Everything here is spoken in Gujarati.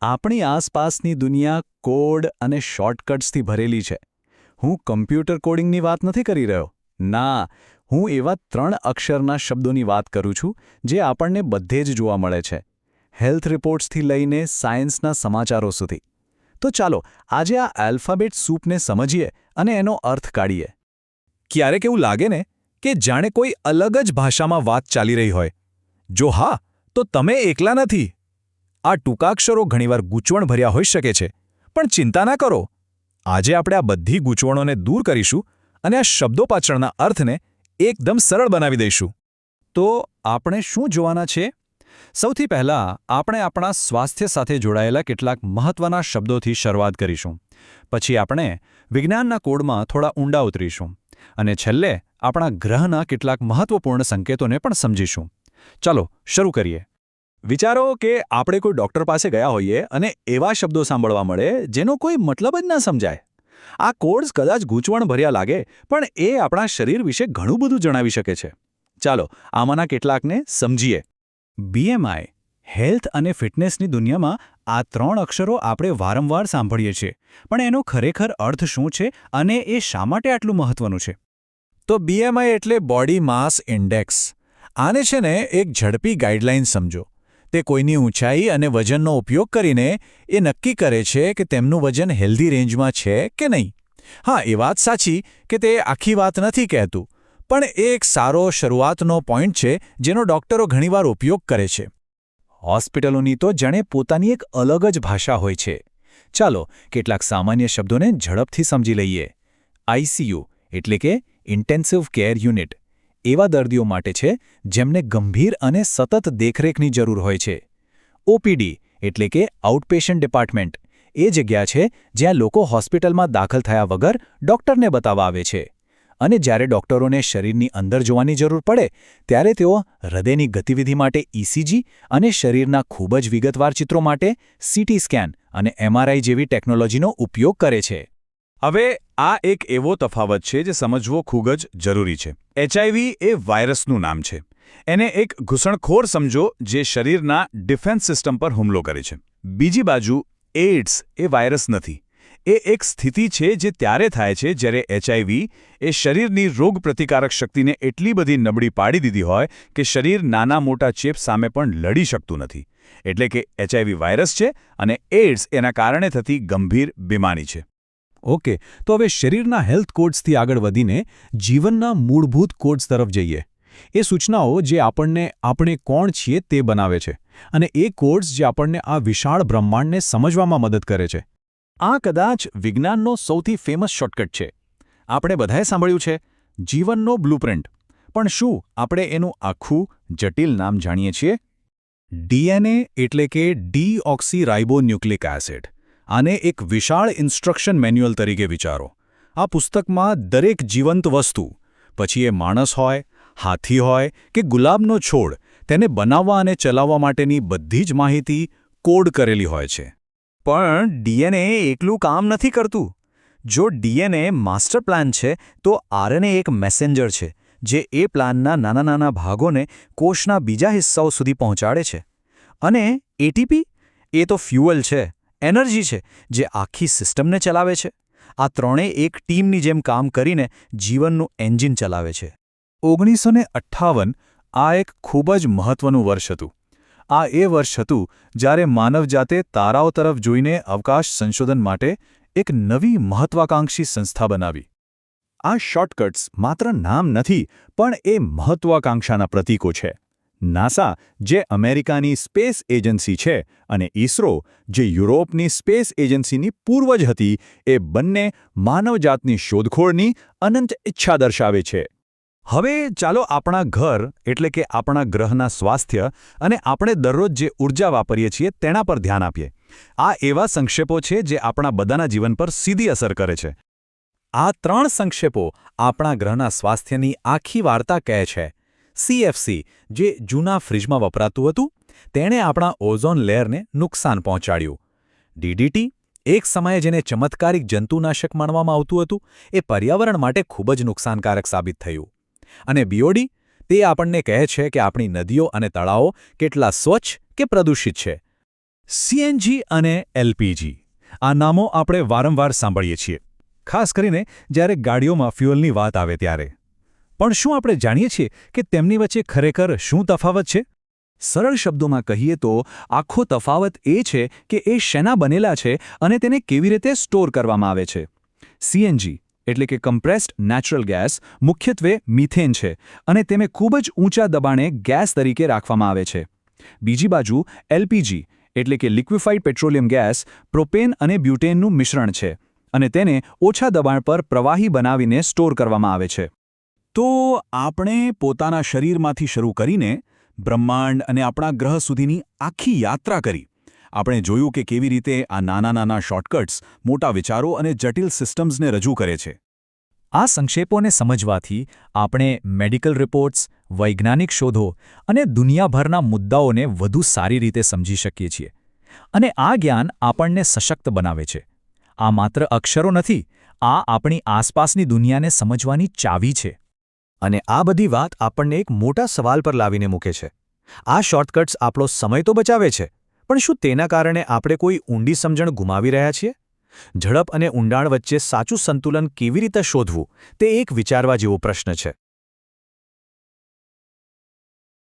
આપણી આસપાસની દુનિયા કોડ અને શોર્ટકટ્સથી ભરેલી છે. હું કમ્પ્યુટર કોડિંગની વાત નથી કરી રહ્યો. ના, હું એવા 3 અક્ષરના શબ્દોની વાત કરું છું જે આપણને બધે જ જોવા મળે છે. હેલ્થ રિપોર્ટ્સથી લઈને સાયન્સના સમાચારો સુધી. તો ચાલો આજે આ આલ્ફાબેટ સૂપને સમજીએ અને એનો અર્થ કાઢીએ. ક્યારેક એવું લાગે ને કે જાણે કોઈ અલગ જ ભાષામાં વાત ચાલી રહી હોય. જો હા, તો તમે એકલા નથી. આ ટૂંકાક્ષરો ઘણીવાર ગૂંચવણભર્યા હોઈ શકે છે, પણ ચિંતા ના કરો. આજે આપણે આ બધી ગૂંચવણોને દૂર કરીશું અને આ શબ્દો પાછળના અર્થને એકદમ સરળ બનાવી દઈશું. તો આપણે શું જોવાના છે? સૌથી પહેલાં આપણે આપણા સ્વાસ્થ્ય સાથે જોડાયેલા કેટલાક મહત્ત્વના શબ્દોથી શરૂઆત કરીશું. પછી આપણે વિજ્ઞાનના કોડમાં થોડા ઊંડા ઉતરીશું. અને છેલ્લે આપણા ગ્રહના કેટલાક મહત્ત્વપૂર્ણ સંકેતોને પણ સમજીશું. ચાલો શરૂ કરીએ. વિચારો કે આપણે કોઈ ડૉક્ટર પાસે ગયા હોઈએ અને એવા શબ્દો સાંભળવા મળે જેનો કોઈ મતલબ જ ના સમજાય. આ કોડ્સ કદાચ ગૂંચવણભર્યા લાગે, પણ એ આપણા શરીર વિશે ઘણું બધું જણાવી શકે છે. ચાલો આમાંના કેટલાકને સમજીએ. BMI, હેલ્થ અને ફિટનેસની દુનિયામાં આ 3 અક્ષરો આપણે વારંવાર સાંભળીએ છીએ, પણ એનો ખરેખર અર્થ શું છે અને એ શા માટે આટલું મહત્વનું છે? તો BMI એટલે બોડી માસ ઇન્ડેક્સ. આને છે ને એક ઝડપી ગાઈડલાઈન સમજો. તે કોઈની ઊંચાઈ અને વજનનો ઉપયોગ કરીને એ નક્કી કરે છે કે તેમનું વજન હેલ્ધી રેન્જમાં છે કે નહીં. હા, એ વાત સાચી કે તે આખી વાત નથી કહેતું, પણ એ એક સારો શરૂઆતનો પોઈન્ટ છે જેનો ડૉક્ટરો ઘણીવાર ઉપયોગ કરે છે. હોસ્પિટલોની તો જાણે પોતાની એક અલગ જ ભાષા હોય છે. ચાલો કેટલાક સામાન્ય શબ્દોને ઝડપથી સમજી લઈએ. ICU એટલે કે ઇન્ટેન્સિવ કેર યુનિટ એવા દર્દીઓ માટે છે જેમને ગંભીર અને સતત દેખરેખની જરૂર હોય છે. OPD એટલે કે આઉટપેશન્ટ ડિપાર્ટમેન્ટ એ જગ્યા છે જ્યાં લોકો હોસ્પિટલમાં દાખલ થયા વગર ડૉક્ટરને બતાવવા આવે છે. અને જ્યારે ડૉક્ટરોને શરીરની અંદર જોવાની જરૂર પડે ત્યારે તેઓ હૃદયની ગતિવિધિ માટે ECG અને શરીરના ખૂબ જ વિગતવાર ચિત્રો માટે CT સ્કેન અને MRI જેવી ટેકનોલોજીનો ઉપયોગ કરે છે. હવે આ એક એવો તફાવત છે જે સમજવો ખૂબ જ જરૂરી છે. HIV એ વાયરસનું નામ છે. એને એક ઘૂસણખોર સમજો જે શરીરના ડિફેન્સ સિસ્ટમ પર હુમલો કરે છે. બીજી બાજુ એઇડ્સ એ વાયરસ નથી. એ એક સ્થિતિ છે જે ત્યારે થાય છે જ્યારે HIV એ શરીરની રોગપ્રતિકારક શક્તિને એટલી બધી નબળી પાડી દીધી હોય કે શરીર નાના મોટા ચેપ સામે પણ લડી શકતું નથી. એટલે કે HIV વાયરસ છે અને એઇડ્સ એના કારણે થતી ગંભીર બીમારી છે. ઓકે, તો હવે શરીરના હેલ્થ કોડ્સથી આગળ વધીને જીવનના મૂળભૂત કોડ્સ તરફ જઈએ. એ સૂચનાઓ જે આપણે કોણ છીએ તે બનાવે છે, અને એ કોડ્સ જે આપણને આ વિશાળ બ્રહ્માંડને સમજવામાં મદદ કરે છે. આ કદાચ વિજ્ઞાનનો સૌથી ફેમસ શોર્ટકટ છે. આપણે બધાએ સાંભળ્યું છે જીવનનો બ્લુપ્રિન્ટ. પણ શું આપણે એનું આખું જટિલ નામ જાણીએ છીએ? DNA એટલે કે ડીઓક્સીરાઇબોન્યુક્લિક એસિડ. આને એક વિશાળ ઇન્સ્ટ્રક્શન મેન્યુઅલ તરીકે વિચારો. આ પુસ્તકમાં દરેક જીવંત વસ્તુ, પછી એ માણસ હોય, હાથી હોય કે ગુલાબનો છોડ, તેને બનાવવા અને ચલાવવા માટેની બધી જ માહિતી કોડ કરેલી હોય છે. પણ DNA એકલું કામ નથી કરતું. જો DNA માસ્ટર પ્લાન છે, તો RNA એક મેસેન્જર છે જે એ પ્લાનના નાના નાના ભાગોને કોષના બીજા હિસ્સાઓ સુધી પહોંચાડે છે. અને ATP એ તો ફ્યુઅલ છે, એનર્જી છે જે આખી સિસ્ટમને ચલાવે છે. આ ત્રણેય એક ટીમની જેમ કામ કરીને જીવનનું એન્જિન ચલાવે છે. 1958 આ એક ખૂબ જ મહત્વનું વર્ષ હતું. આ એ વર્ષ હતું જ્યારે માનવજાતે તારાઓ તરફ જોઈને અવકાશ સંશોધન માટે એક નવી મહત્વાકાંક્ષી સંસ્થા બનાવી. આ શોર્ટકટ્સ માત્ર નામ નથી, પણ એ મહત્વાકાંક્ષાના પ્રતીકો છે. નાસા, જે અમેરિકાની સ્પેસ એજન્સી છે, અને ISRO, જે યુરોપની સ્પેસ એજન્સીની પૂર્વજ હતી, એ બંને માનવજાતની શોધખોળની અનંત ઈચ્છા દર્શાવે છે. હવે ચાલો આપણા ઘર એટલે કે આપણા ગ્રહના સ્વાસ્થ્ય અને આપણે દરરોજ જે ઊર્જા વાપરીએ છીએ તેના પર ધ્યાન આપીએ. આ એવા સંક્ષેપો છે જે આપણા બધાના જીવન પર સીધી અસર કરે છે. આ 3 સંક્ષેપો આપણા ગ્રહના સ્વાસ્થ્યની આખી વાર્તા કહે છે. CFC, જે જૂના ફ્રિજમાં વપરાતું હતું, તેણે આપણા ઓઝોન લેયરને નુકસાન પહોંચાડ્યું. DDT, એક સમયે જેને ચમત્કારિક જંતુનાશક માનવામાં આવતું હતું, એ પર્યાવરણ માટે ખૂબ જ નુકસાનકારક સાબિત થયું. અને BOD, તે આપણને કહે છે કે આપણી નદીઓ અને તળાવો કેટલા સ્વચ્છ કે પ્રદૂષિત છે. સીએનજી અને એલપીજી આ નામો આપણે વારંવાર સાંભળીએ છીએ, ખાસ કરીને જ્યારે ગાડીઓમાં ફ્યુઅલની વાત આવે ત્યારે. પણ શું આપણે જાણીએ છીએ કે તેમની વચ્ચે ખરેખર શું તફાવત છે? સરળ શબ્દોમાં કહીએ તો આખો તફાવત એ છે કે એ શેના બનેલા છે અને તેને કેવી રીતે સ્ટોર કરવામાં આવે છે. સીએનજી એટલે કે કમ્પ્રેસ્ડ નેચરલ ગેસ મુખ્યત્વે મિથેન છે અને તેને ખૂબ જ ઊંચા દબાણે ગેસ તરીકે રાખવામાં આવે છે. બીજી બાજુ એલપીજી એટલે કે લિક્વિફાઇડ પેટ્રોલિયમ ગેસ પ્રોપેન અને બ્યુટેનનું મિશ્રણ છે અને તેને ઓછા દબાણ પર પ્રવાહી બનાવીને સ્ટોર કરવામાં આવે છે. તો આપણે પોતાના શરીરમાંથી શરૂ કરીને બ્રહ્માંડ અને આપણા ગ્રહ સુધીની આખી યાત્રા કરી. આપણે જોયું કે કેવી રીતે આ નાના શોર્ટકટ્સ મોટા વિચારો અને જટિલ સિસ્ટમ્સને રજૂ કરે છે. આ સંક્ષેપોને સમજવાથી આપણે મેડિકલ રિપોર્ટ્સ, વૈજ્ઞાનિક શોધો અને દુનિયાભરના મુદ્દાઓને વધુ સારી રીતે સમજી શકીએ છીએ. અને આ જ્ઞાન આપણને સશક્ત બનાવે છે. આ માત્ર અક્ષરો નથી, આ આપણી આસપાસની દુનિયાને સમજવાની ચાવી છે. અને આ બધી વાત આપણને એક મોટા સવાલ પર લાવીને મૂકે છે. આ શોર્ટકટ્સ આપણો સમય તો બચાવે છે, પણ શું તેના કારણે આપણે કોઈ ઊંડી સમજણ ગુમાવી રહ્યા છીએ? ઝડપ અને ઊંડાણ વચ્ચે સાચું સંતુલન કેવી રીતે શોધવું તે એક વિચારવા જેવો પ્રશ્ન છે.